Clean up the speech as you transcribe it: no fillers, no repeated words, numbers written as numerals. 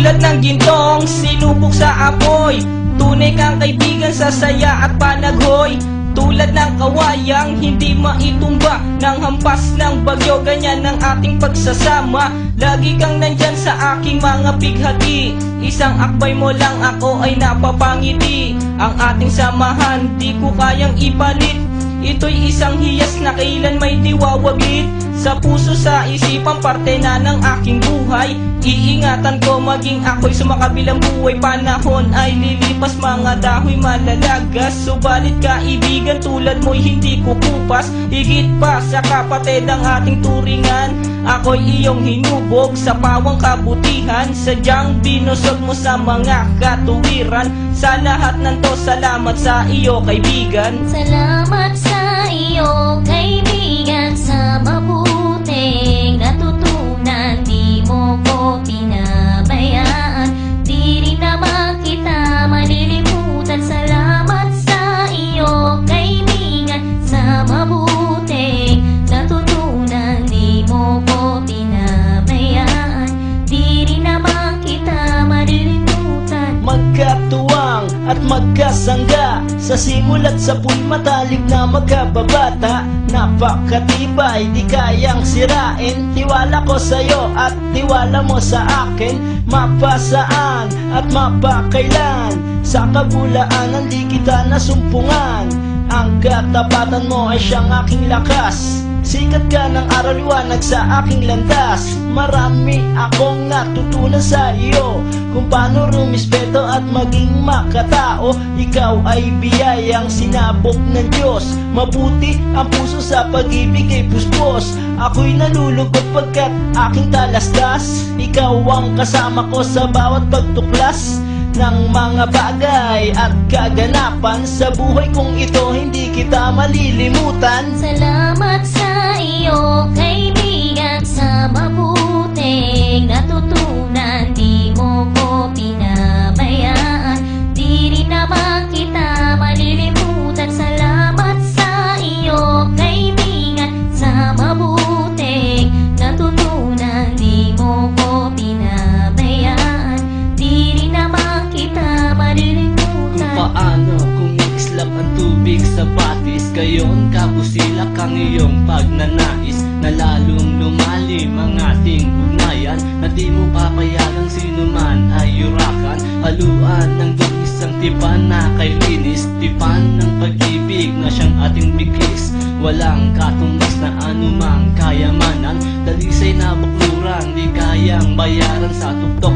Tulad ng gintong sinubok sa apoy, tunay kang kaibigan sa saya at panaghoy. Tulad ng kawayang hindi maitumba ng hampas ng bagyo, ganyan ang ating pagsasama. Lagi kang nandyan sa aking mga bighati, isang akbay mo lang ako ay napapangiti. Ang ating samahan di ko kayang ipalit, ito'y isang hiyas na kailan may diwawaglit. Sa puso, sa isipan, parte na ng aking buhay. Iingatan ko maging ako'y sumakabilang buhay. Panahon ay lilipas, mga dahoy malalagas, subalit kaibigan tulad mo'y hindi kukupas. Higit pa sa kapatid ang ating turingan, ako'y iyong hinubog sa pawang kabutihan. Sadyang binusog mo sa mga katuwiran. Sa lahat ng to, salamat sa iyo kaibigan. Salamat sa iyo kaibigan, sa mabuting natutunan. Di mo ko pinabayaan, di rin naman kita malilimutan. Salamat sa iyo kaibigan, sa mabuting natutunan. Di mo ko pinabayaan, di rin naman kita malilimutan. Magkatuwang at magkasangga, sa simulat sa puy matalik na magkababata. Napakatibay, di kayang sirain, tiwala ko sa'yo at tiwala mo sa akin. Mapasaan at mapakailan, sa kabulaanan di kita nasumpungan. Ang katapatan mo ay siyang aking lakas, sikat ka ng araw liwanag sa aking landas. Marami akong natutunan sa iyo, kung paano rumispeto at maging makatao. Ikaw ay biyayang sinabok ng Diyos, mabuti ang puso sa pag-ibig ay puspos. Ako'y nalulugod pagkat aking talastas, ikaw ang kasama ko sa bawat pagtuklas ng mga bagay at kaganapan. Sa buhay kong ito hindi kita malilimutan. Salamat sa iyo kaibigan, sa mabuting natutunan. Di mo ko pinabayaan, di rin naman kita malilimutan. Salamat sa iyo kaibigan, sa mabuting natutunan. Di mo ko pinabayaan, di rin naman kita malilimutan. Kung paano kumikislap ang tubig sa batis, gayon kabusilak ang iyong pagnanais, na lalong lumalim ang ating ugnayan, na di mo papayagang sino man ay yurakan. Haluan ng dungis ang tipan na kay linis, tipan ng pag-ibig na siyang ating biglis. Walang katumbas na anumang kayamanan, dalisay na bakluran di kayang bayaran sa tuktok